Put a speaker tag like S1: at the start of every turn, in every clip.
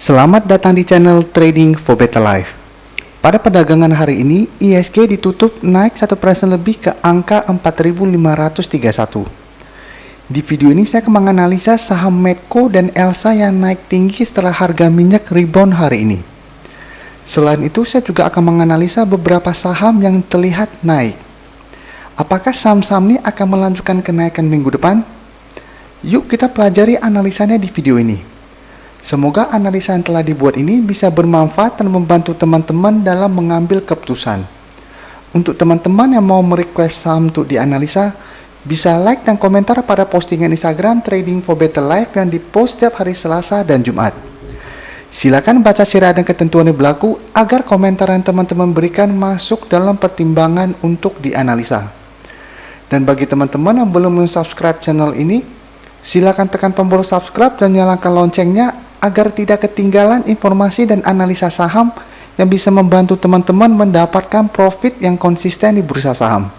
S1: Selamat datang di channel Trading for Better Life. Pada perdagangan hari ini, IHSG ditutup naik 1% lebih ke angka 4.531. Di video ini saya akan menganalisa saham Medco dan Elsa yang naik tinggi setelah harga minyak rebound hari ini. Selain itu, saya juga akan menganalisa beberapa saham yang terlihat naik. Apakah saham-saham ini akan melanjutkan kenaikan minggu depan? Yuk kita pelajari analisanya di video ini. Semoga analisa yang telah dibuat ini bisa bermanfaat dan membantu teman-teman dalam mengambil keputusan. Untuk teman-teman yang mau merequest saham untuk dianalisa, bisa like dan komentar pada postingan Instagram Trading for Better Life yang dipost setiap hari Selasa dan Jumat. Silakan baca syarat dan ketentuan yang berlaku agar komentar yang teman-teman berikan masuk dalam pertimbangan untuk dianalisa. Dan bagi teman-teman yang belum subscribe channel ini, silakan tekan tombol subscribe dan nyalakan loncengnya agar tidak ketinggalan informasi dan analisa saham yang bisa membantu teman-teman mendapatkan profit yang konsisten di bursa saham.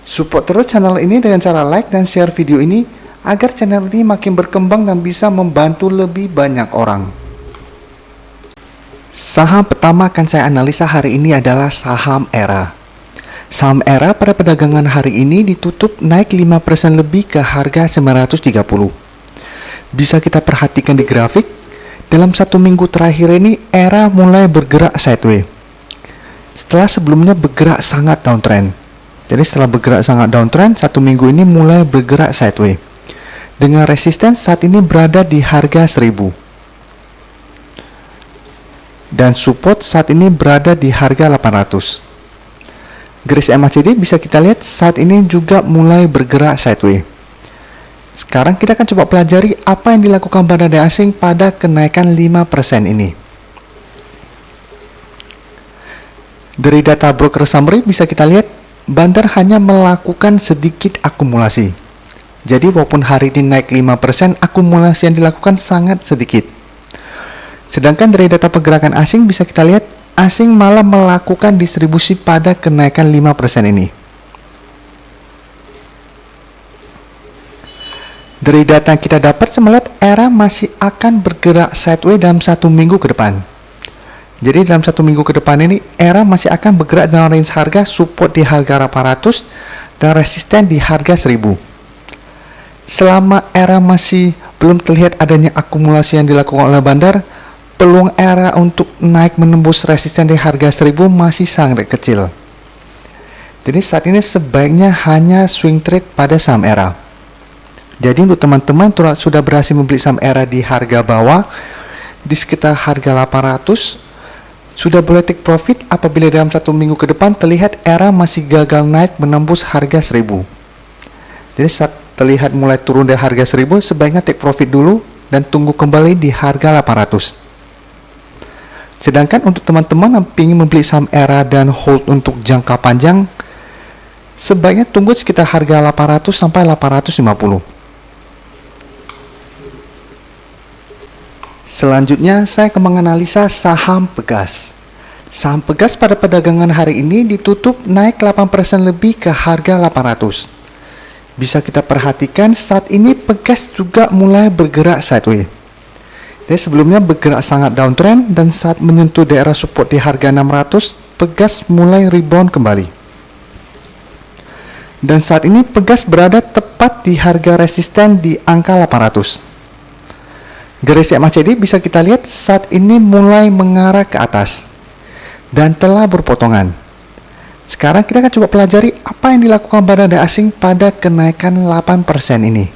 S1: Support terus channel ini dengan cara like dan share video ini agar channel ini makin berkembang dan bisa membantu lebih banyak orang. Saham pertama akan saya analisa hari ini adalah saham Era. Saham Era pada perdagangan hari ini ditutup naik 5% lebih ke harga 930. Bisa kita perhatikan di grafik, dalam satu minggu terakhir ini Era mulai bergerak sideways. Setelah sebelumnya bergerak sangat downtrend. Jadi setelah bergerak sangat downtrend, satu minggu ini mulai bergerak sideways. Dengan resisten saat ini berada di harga 1000. Dan support saat ini berada di harga 800. Garis MACD bisa kita lihat saat ini juga mulai bergerak sideways. Sekarang kita akan coba pelajari apa yang dilakukan bandar asing pada kenaikan 5% ini. Dari data broker summary bisa kita lihat bandar hanya melakukan sedikit akumulasi. Jadi walaupun hari ini naik 5%, akumulasi yang dilakukan sangat sedikit. Sedangkan dari data pergerakan asing bisa kita lihat asing malah melakukan distribusi pada kenaikan 5% ini. Dari data yang kita dapat, saya melihat Era masih akan bergerak sideways dalam satu minggu ke depan. Jadi dalam satu minggu ke depan ini, Era masih akan bergerak dalam range harga support di harga 800 dan resisten di harga 1000. Selama Era masih belum terlihat adanya akumulasi yang dilakukan oleh bandar, peluang Era untuk naik menembus resisten di harga 1000 masih sangat kecil. Jadi saat ini sebaiknya hanya swing trade pada saham Era. Jadi untuk teman-teman sudah berhasil membeli saham Era di harga bawah di sekitar harga 800, sudah boleh take profit apabila dalam satu minggu ke depan terlihat Era masih gagal naik menembus harga 1000. Jadi saat terlihat mulai turun dari harga 1000, sebaiknya take profit dulu dan tunggu kembali di harga 800. Sedangkan untuk teman-teman yang ingin membeli saham Era dan hold untuk jangka panjang, sebaiknya tunggu sekitar harga 800 sampai 850. Selanjutnya, saya akan menganalisa saham Pegas. Saham Pegas pada perdagangan hari ini ditutup naik 8% lebih ke harga 800. Bisa kita perhatikan saat ini Pegas juga mulai bergerak sideways. Jadi sebelumnya bergerak sangat downtrend dan saat menyentuh daerah support di harga 600, Pegas mulai rebound kembali. Dan saat ini Pegas berada tepat di harga resisten di angka 800. Garis MACD bisa kita lihat saat ini mulai mengarah ke atas dan telah berpotongan. Sekarang kita akan coba pelajari apa yang dilakukan bandar asing pada kenaikan 8% ini.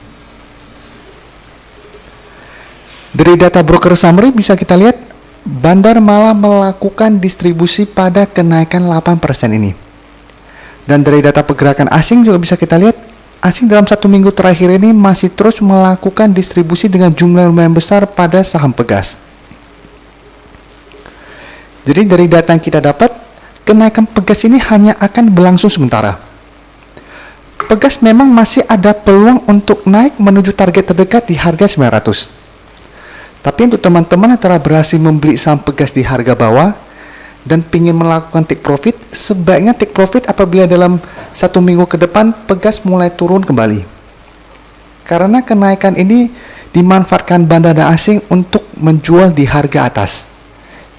S1: Dari data broker summary bisa kita lihat bandar malah melakukan distribusi pada kenaikan 8% ini. Dan dari data pergerakan asing juga bisa kita lihat asing dalam satu minggu terakhir ini masih terus melakukan distribusi dengan jumlah lumayan besar pada saham Pegas. Jadi dari data yang kita dapat, kenaikan Pegas ini hanya akan berlangsung sementara. Pegas memang masih ada peluang untuk naik menuju target terdekat di harga 900. Tapi untuk teman-teman yang telah berhasil membeli saham Pegas di harga bawah dan ingin melakukan take profit, sebaiknya take profit apabila dalam satu minggu ke depan Pegas mulai turun kembali. Karena kenaikan ini dimanfaatkan bandar asing untuk menjual di harga atas.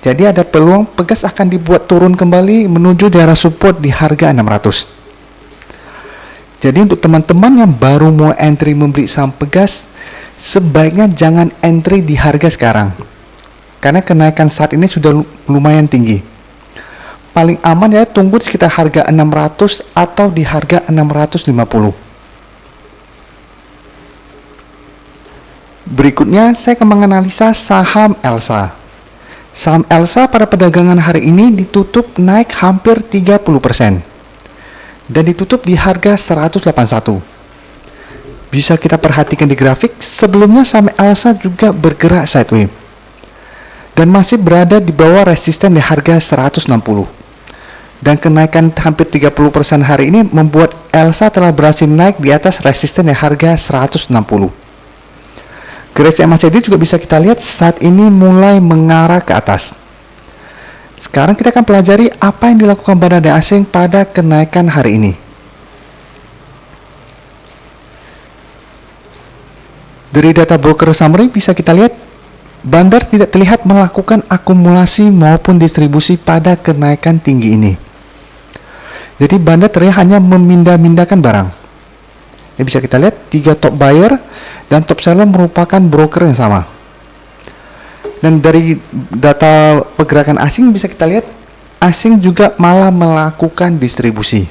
S1: Jadi ada peluang Pegas akan dibuat turun kembali menuju daerah support di harga 600. Jadi untuk teman-teman yang baru mau entry membeli saham Pegas, sebaiknya jangan entry di harga sekarang, karena kenaikan saat ini sudah lumayan tinggi. Paling aman ya tunggu sekitar harga 600 atau di harga 650. Berikutnya saya akan menganalisa saham Elsa. Saham Elsa pada perdagangan hari ini ditutup naik hampir 30% dan ditutup di harga 181. Bisa kita perhatikan di grafik, sebelumnya saham Elsa juga bergerak sideways dan masih berada di bawah resisten di harga 160. Dan kenaikan hampir 30% hari ini membuat Elsa telah berhasil naik di atas resisten di harga 160. Garis MACD juga bisa kita lihat saat ini mulai mengarah ke atas. Sekarang kita akan pelajari apa yang dilakukan bandar asing pada kenaikan hari ini. Dari data broker summary bisa kita lihat bandar tidak terlihat melakukan akumulasi maupun distribusi pada kenaikan tinggi ini. Jadi bandar terlihat hanya memindah-mindahkan barang. Ini bisa kita lihat 3 top buyer dan top seller merupakan broker yang sama. Dan dari data pergerakan asing bisa kita lihat asing juga malah melakukan distribusi.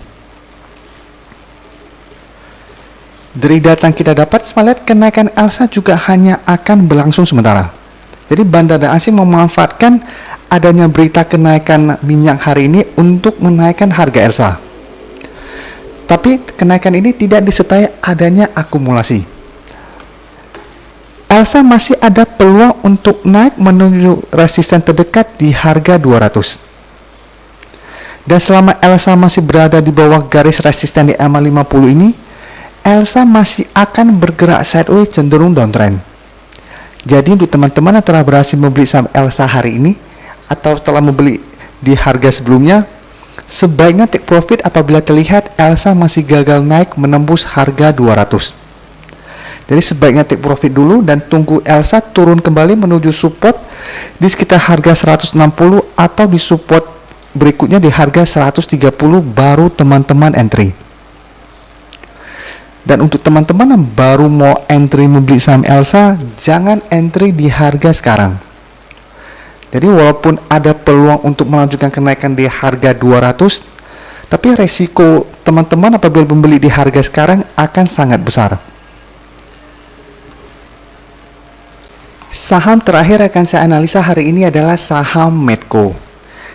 S1: Dari data yang kita dapat, melihat kenaikan Elsa juga hanya akan berlangsung sementara. Jadi bandar asing memanfaatkan adanya berita kenaikan minyak hari ini untuk menaikkan harga Elsa. Tapi kenaikan ini tidak disertai adanya akumulasi. Elsa masih ada peluang untuk naik menuju resisten terdekat di harga 200. Dan selama Elsa masih berada di bawah garis resisten di EMA 50 ini, Elsa masih akan bergerak sideways cenderung downtrend. Jadi untuk teman-teman yang telah berhasil membeli saham Elsa hari ini atau telah membeli di harga sebelumnya, sebaiknya take profit apabila terlihat Elsa masih gagal naik menembus harga 200. Jadi sebaiknya take profit dulu dan tunggu Elsa turun kembali menuju support di sekitar harga 160 atau di support berikutnya di harga 130 baru teman-teman entry. Dan untuk teman-teman yang baru mau entry membeli saham Elsa, jangan entry di harga sekarang. Jadi walaupun ada peluang untuk melanjutkan kenaikan di harga 200, tapi resiko teman-teman apabila membeli di harga sekarang akan sangat besar. Saham terakhir akan saya analisa hari ini adalah saham Medco.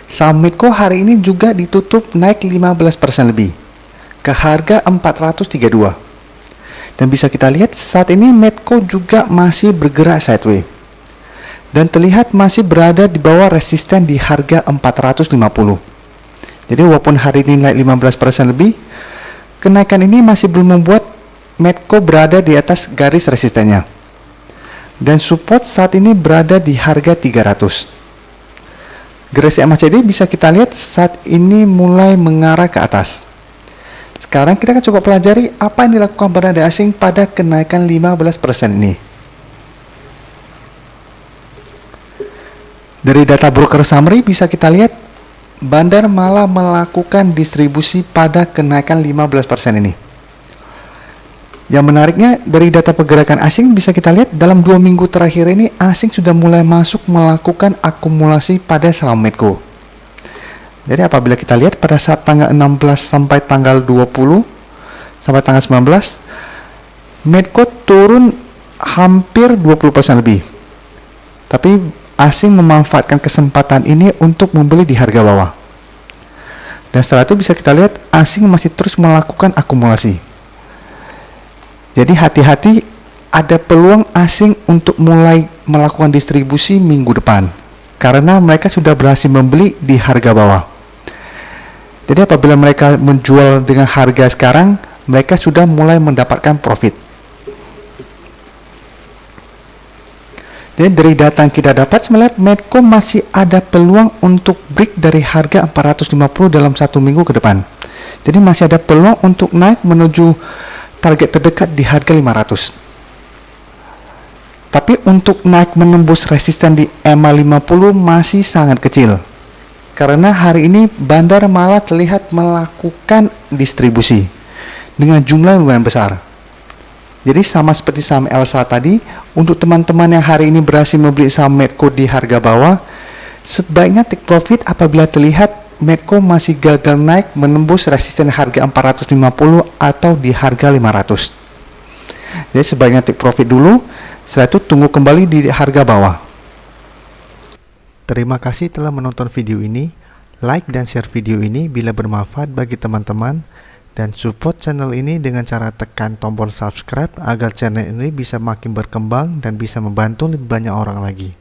S1: Saham Medco hari ini juga ditutup naik 15% lebih ke harga 432. Dan bisa kita lihat saat ini Medco juga masih bergerak sideways dan terlihat masih berada di bawah resisten di harga 450. Jadi walaupun hari ini naik 15% lebih, kenaikan ini masih belum membuat Medco berada di atas garis resistennya. Dan support saat ini berada di harga 300. Garis MACD bisa kita lihat saat ini mulai mengarah ke atas. Sekarang kita akan coba pelajari apa yang dilakukan bandar asing pada kenaikan 15% ini. Dari data broker summary bisa kita lihat bandar malah melakukan distribusi pada kenaikan 15% ini. Yang menariknya dari data pergerakan asing bisa kita lihat dalam 2 minggu terakhir ini asing sudah mulai masuk melakukan akumulasi pada saham Medco. Jadi apabila kita lihat pada saat tanggal 16 sampai tanggal 20 sampai tanggal 19, Medco turun hampir 20% lebih. Tapi asing memanfaatkan kesempatan ini untuk membeli di harga bawah. Dan setelah itu bisa kita lihat asing masih terus melakukan akumulasi. Jadi hati-hati, ada peluang asing untuk mulai melakukan distribusi minggu depan karena mereka sudah berhasil membeli di harga bawah. Jadi apabila mereka menjual dengan harga sekarang, mereka sudah mulai mendapatkan profit. Dan dari data yang kita dapat melihat Medco masih ada peluang untuk break dari harga 450 dalam 1 minggu ke depan. Jadi masih ada peluang untuk naik menuju target terdekat di harga 500. Tapi untuk naik menembus resisten di EMA 50 masih sangat kecil. Karena hari ini bandar malah terlihat melakukan distribusi dengan jumlah yang lumayan besar. Jadi sama seperti saham Elsa tadi, untuk teman-teman yang hari ini berhasil membeli saham Medco di harga bawah, sebaiknya take profit apabila terlihat Medco masih gagal naik menembus resisten harga 450 atau di harga 500. Jadi sebaiknya take profit dulu, setelah itu tunggu kembali di harga bawah. Terima kasih telah menonton video ini. Like dan share video ini bila bermanfaat bagi teman-teman, dan support channel ini dengan cara tekan tombol subscribe agar channel ini bisa makin berkembang dan bisa membantu lebih banyak orang lagi.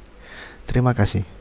S1: Terima kasih.